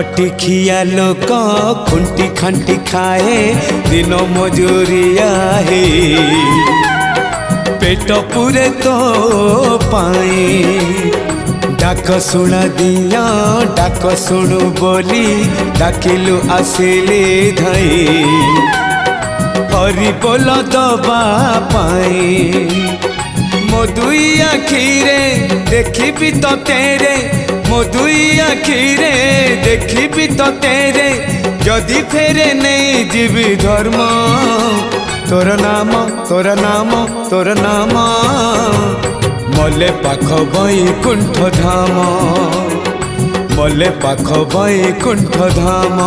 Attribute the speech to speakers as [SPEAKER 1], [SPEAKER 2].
[SPEAKER 1] खटिखिया लोक खुंटी खांटी खाए दिन मजूरिया है पेट पूरे तो पाए डाक शुणा दिया डाक शुणु बोली डाकिलु आसिले धई हरि बोल दबा पाए मो दुई आखिरे देखी तो तेरे मो दुई आखिरे देखी तो तेरे जदि फेरे नहीं जीवी धर्म तोर नाम तोर नाम तोर नाम मले पाख बैकुंठ धाम मले पाख बैकुंठ धाम।